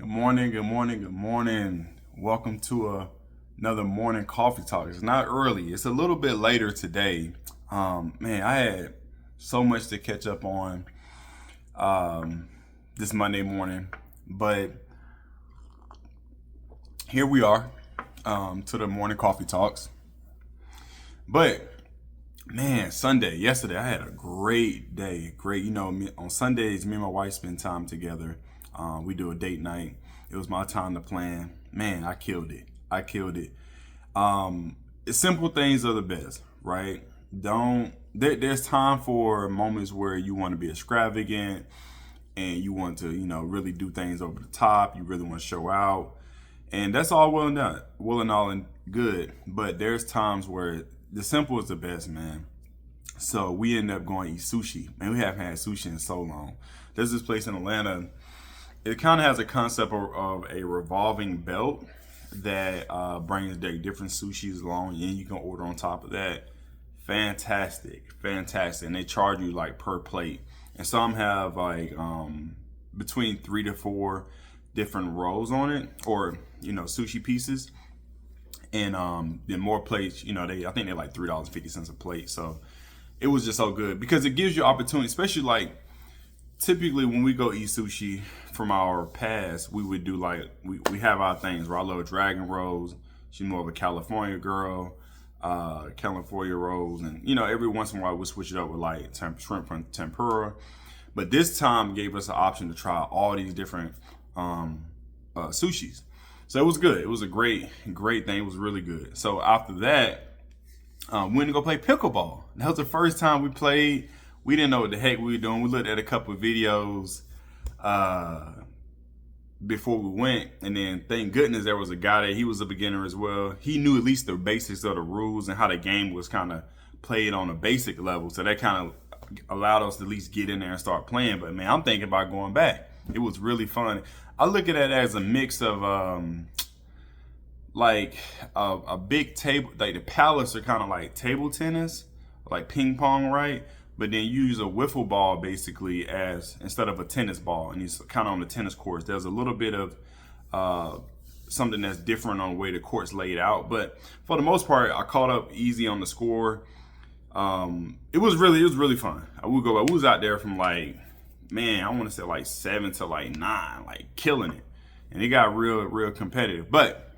Good morning, good morning, good morning. Welcome to another morning coffee talk. It's not early, it's a little bit later today. Man, I had so much to catch up on this Monday morning, but here we are to the morning coffee talks. But man, yesterday, I had a great day. Great, on Sundays, me and my wife spend time together. We do a date night. It was my time to plan. Man, I killed it. I killed it. Simple things are the best, right? There's time for moments where you want to be extravagant and you want to, really do things over the top. You really want to show out. And that's all well and all and good. But there's times where the simple is the best, man. So we end up going to eat sushi. Man, we haven't had sushi in so long. There's this place in Atlanta. It kind of has a concept of a revolving belt that brings different sushis along, and you can order on top of that. Fantastic. And they charge you like per plate. And some have like between 3 to 4 different rolls on it, or sushi pieces. And then more plates, I think they're like $3.50 a plate. So it was just so good because it gives you opportunity, especially like typically when we go eat sushi from our past, we would do like we have our things where I love dragon rolls. She's more of a California girl, California rolls, and every once in a while we switch it up with like shrimp from tempura. But this time gave us an option to try all these different sushis. So it was good. It was a great thing. It was really good. So after that, we went to go play pickleball. That was the first time we played. We didn't know what the heck we were doing. We looked at a couple of videos before we went, and then thank goodness there was a guy there. He was a beginner as well. He knew at least the basics of the rules and how the game was kind of played on a basic level. So that kind of allowed us to at least get in there and start playing. But man, I'm thinking about going back. It was really fun. I look at it as a mix of like a big table, like the pallets are kind of like table tennis, like ping pong, right? But then you use a wiffle ball basically as instead of a tennis ball, and it's kind of on the tennis courts. There's a little bit of something that's different on the way the court's laid out, but for the most part, I caught up easy on the score. It was really fun. I was out there from like, man, I want to say like 7 to like 9, like killing it, and it got real competitive. But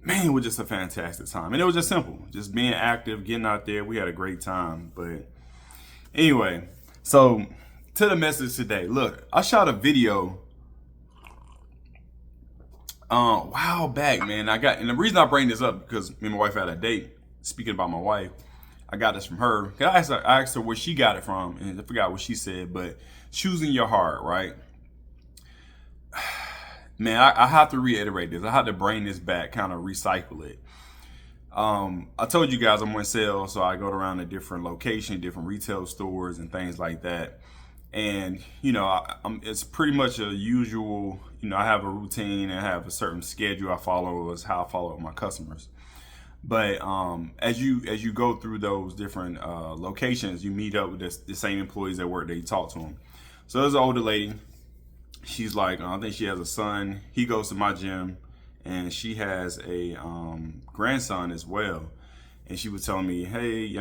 man, it was just a fantastic time. And it was just simple. Just being active, getting out there. We had a great time. But anyway, so to the message today. Look, I shot a video a while back, man. And the reason I bring this up because me and my wife had a date. Speaking about my wife, I got this from her. I asked her where she got it from, and I forgot what she said, but choosing your heart, right? Man, I have to reiterate this. I have to bring this back, kind of recycle it. I told you guys I'm on sale, so I go around to different locations, different retail stores, and things like that. And it's pretty much a usual. I have a routine and I have a certain schedule I follow. Is how I follow with my customers. But as you go through those different locations, you meet up with the same employees that work there. You talk to them. So there's an older lady. She's like, I think she has a son. He goes to my gym, and she has a grandson as well. And she was telling me, hey,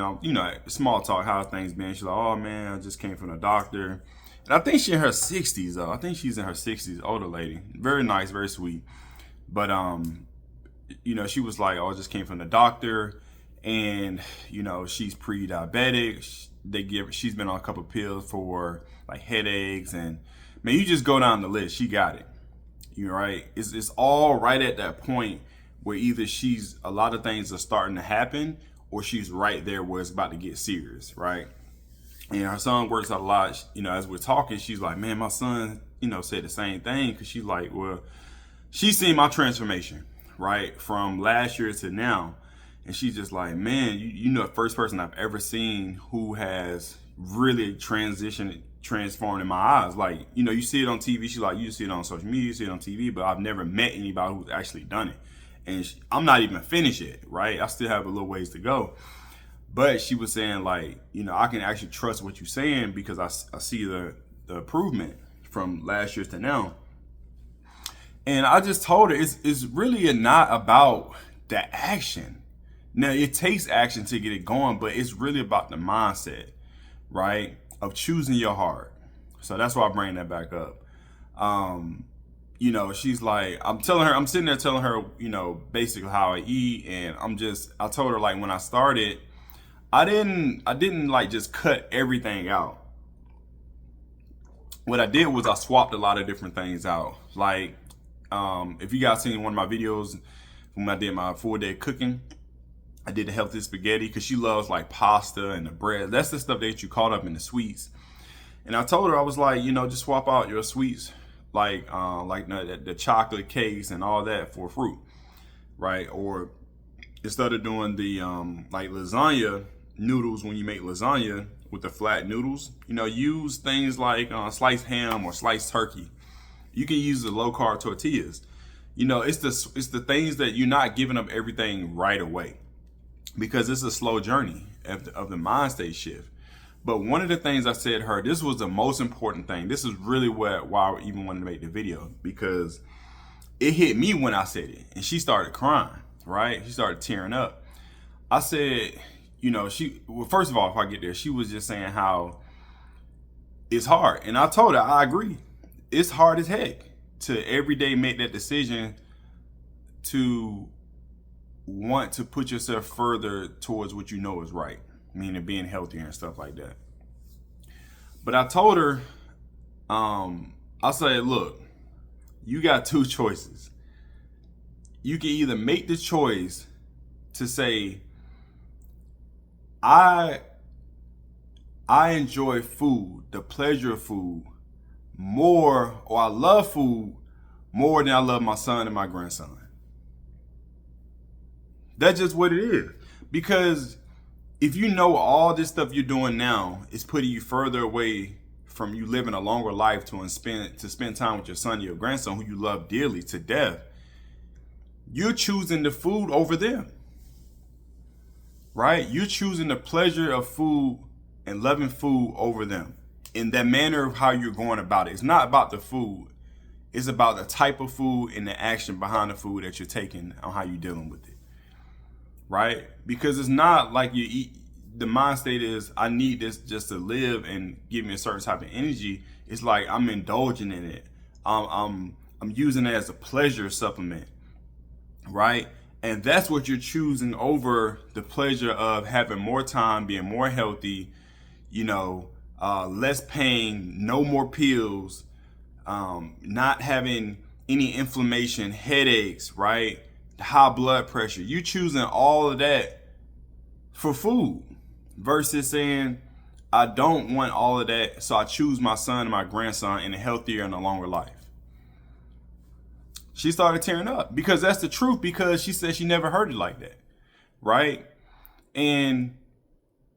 small talk, how things been. She's like, oh man, I just came from the doctor. And I think she's in her 60s though. I think she's in her 60s, older lady. Very nice, very sweet. But she was like, oh, I just came from the doctor, and she's pre-diabetic. She's been on a couple of pills for like headaches, and man, you just go down the list. She got it. You're right. It's all right at that point where either a lot of things are starting to happen, or she's right there where it's about to get serious, right? And her son works out a lot. As we're talking, she's like, man, my son, said the same thing, because she's like, well, she's seen my transformation, right, from last year to now. And she's just like, man, the first person I've ever seen who has really transformed in my eyes. Like, you see it on TV. She's like, you see it on social media, you see it on TV, but I've never met anybody who's actually done it. And I'm not even finished yet, right? I still have a little ways to go. But she was saying like, I can actually trust what you're saying because I see the improvement from last year to now. And I just told her it's really not about the action. Now it takes action to get it going, but it's really about the mindset, right? Of choosing your heart. So that's why I bring that back up. She's like, I'm sitting there telling her, basically how I eat. And I told her, like, when I started, I didn't like just cut everything out. What I did was I swapped a lot of different things out. Like, if you guys seen one of my videos when I did my 4-day cooking, I did the healthy spaghetti because she loves like pasta and the bread. That's the stuff that you caught up in the sweets. And I told her, I was like, just swap out your sweets, like the chocolate cakes and all that for fruit, right? Or instead of doing the like lasagna noodles, when you make lasagna with the flat noodles, use things like sliced ham or sliced turkey. You can use the low carb tortillas. It's the things that you're not giving up everything right away, because it's a slow journey of the mind state shift. But one of the things I said to her, this was the most important thing. This is really why I even wanted to make the video, because it hit me when I said it. And she started crying, right? She started tearing up. I said, first of all, if I get there, she was just saying how it's hard. And I told her, I agree. It's hard as heck to every day make that decision to want to put yourself further towards what you know is right, meaning being healthier and stuff like that. But I told her, I said, look, you got two choices. You can either make the choice to say, I enjoy food, the pleasure of food, more, or I love food more than I love my son and my grandson. That's just what it is. Because if you know all this stuff you're doing now is putting you further away from you living a longer life to spend time with your son and your grandson who you love dearly to death, you're choosing the food over them. Right? You're choosing the pleasure of food and loving food over them. In that manner of how you're going about it. It's not about the food. It's about the type of food and the action behind the food that you're taking on how you're dealing with it. Right? Because it's not like you eat, the mind state is, I need this just to live and give me a certain type of energy. It's like I'm indulging in it. I'm using it as a pleasure supplement. Right? And that's what you're choosing over the pleasure of having more time, being more healthy, less pain, no more pills, not having any inflammation, headaches, right? High blood pressure. You choosing all of that for food versus saying, I don't want all of that, so I choose my son and my grandson in a healthier and a longer life. She started tearing up because that's the truth, because she said she never heard it like that, right? And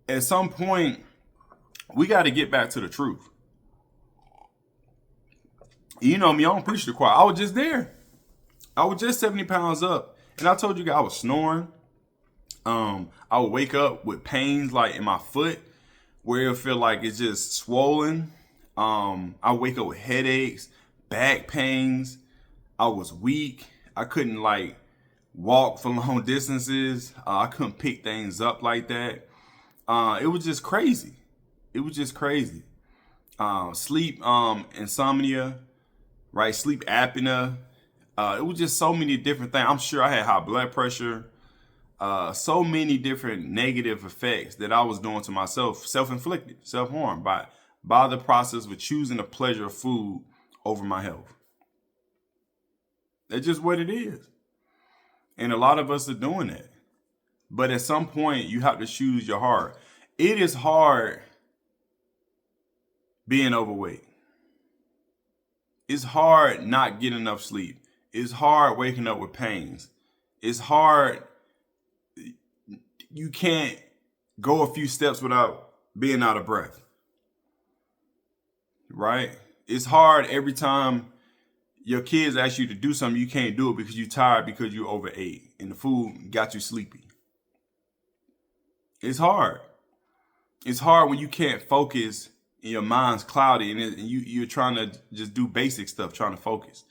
at some point, we got to get back to the truth. You know me, I don't preach the choir. I was just there. I was just 70 pounds up. And I told you guys I was snoring. I would wake up with pains like in my foot where it feel like it's just swollen. I wake up with headaches, back pains. I was weak. I couldn't like walk for long distances. I couldn't pick things up like that. It was just crazy. It was just crazy. Sleep insomnia, right? Sleep apnea. It was just so many different things. I'm sure I had high blood pressure. So many different negative effects that I was doing to myself, self-inflicted, self-harm by the process of choosing the pleasure of food over my health. That's just what it is. And a lot of us are doing that. But at some point, you have to choose your heart. It is hard being overweight. It's hard not getting enough sleep. It's hard waking up with pains. It's hard. You can't go a few steps without being out of breath. Right? It's hard every time your kids ask you to do something, you can't do it because you're tired, because you overate and the food got you sleepy. It's hard. It's hard when you can't focus and your mind's cloudy, and you're trying to just do basic stuff, trying to focus.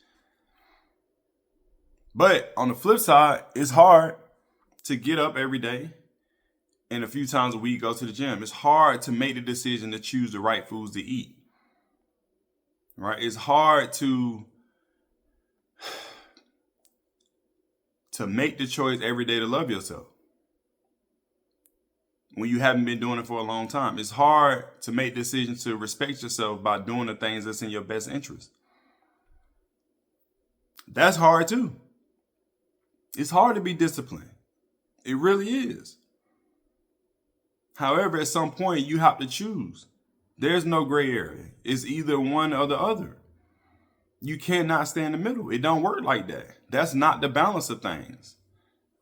But on the flip side, it's hard to get up every day and a few times a week go to the gym. It's hard to make the decision to choose the right foods to eat. Right? It's hard to make the choice every day to love yourself when you haven't been doing it for a long time. It's hard to make decisions to respect yourself by doing the things that's in your best interest. That's hard too. It's hard to be disciplined. It really is. However, at some point you have to choose. There's no gray area. It's either one or the other. You cannot stay in the middle. It don't work like that. That's not the balance of things.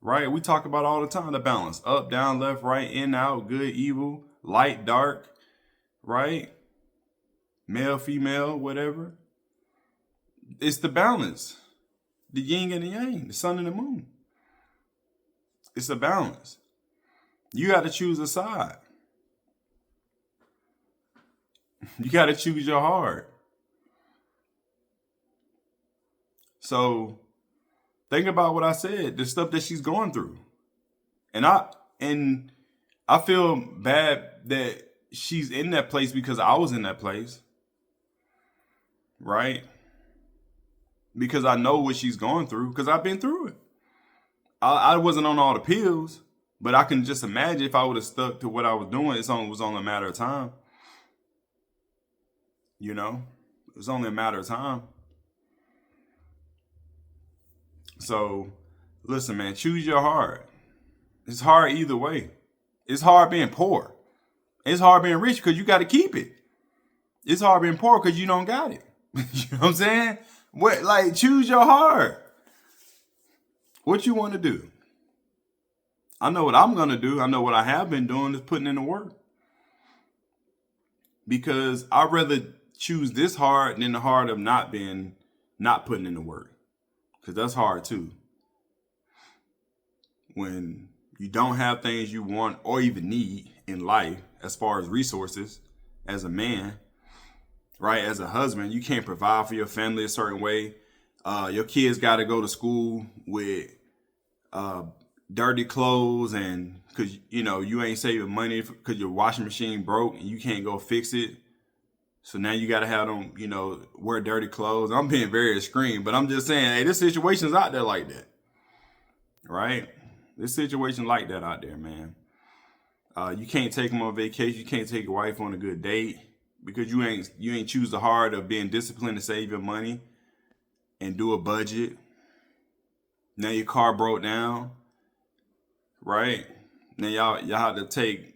Right? We talk about all the time, the balance. Up, down, left, right, in, out, good, evil, light, dark, right? Male, female, whatever. It's the balance. The yin and the yang, the sun and the moon. It's a balance. You got to choose a side. You got to choose your heart. So think about what I said, the stuff that she's going through. And I feel bad that she's in that place because I was in that place. Right? Because I know what she's going through, because I've been through it. I wasn't on all the pills, but I can just imagine if I would have stuck to what I was doing, it was only a matter of time. You know, it was only a matter of time. So, listen, man, choose your heart. It's hard either way. It's hard being poor. It's hard being rich because you got to keep it. It's hard being poor because you don't got it. You know what I'm saying? Choose your heart. What you want to do? I know what I'm going to do. I know what I have been doing is putting in the work. Because I'd rather choose this heart than the heart of not putting in the work. Because that's hard too. When you don't have things you want or even need in life, as far as resources, as a man, right? As a husband, you can't provide for your family a certain way. Your kids got to go to school with dirty clothes, and because you ain't saving money because your washing machine broke and you can't go fix it. So now you got to have them, wear dirty clothes. I'm being very extreme, but I'm just saying, hey, this situation's out there like that, right? This situation like that out there, man. You can't take them on vacation. You can't take your wife on a good date because you ain't choose the heart of being disciplined to save your money and do a budget. Now your car broke down, right? Now y'all have to take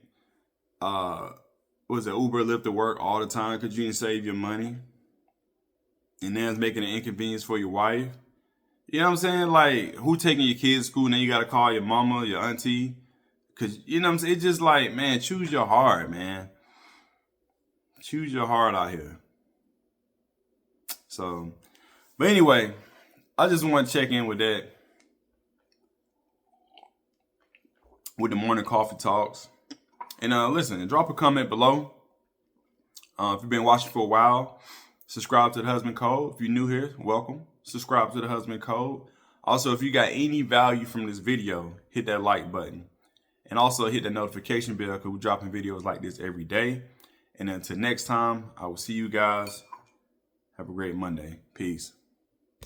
Uber, Lyft to work all the time because you didn't save your money. And then it's making an inconvenience for your wife. You know what I'm saying? Like, who taking your kids to school? Now you got to call your mama, your auntie. Because, you know what I'm saying? It's just like, man, choose your heart, man. Choose your heart out here. So, but anyway, I just want to check in with that. With the morning coffee talks. And listen, drop a comment below. If you've been watching for a while, subscribe to The Husband Code. If you're new here, welcome. Subscribe to The Husband Code. Also, if you got any value from this video, hit that like button. And also hit the notification bell because we're dropping videos like this every day. And until next time, I will see you guys. Have a great Monday. Peace.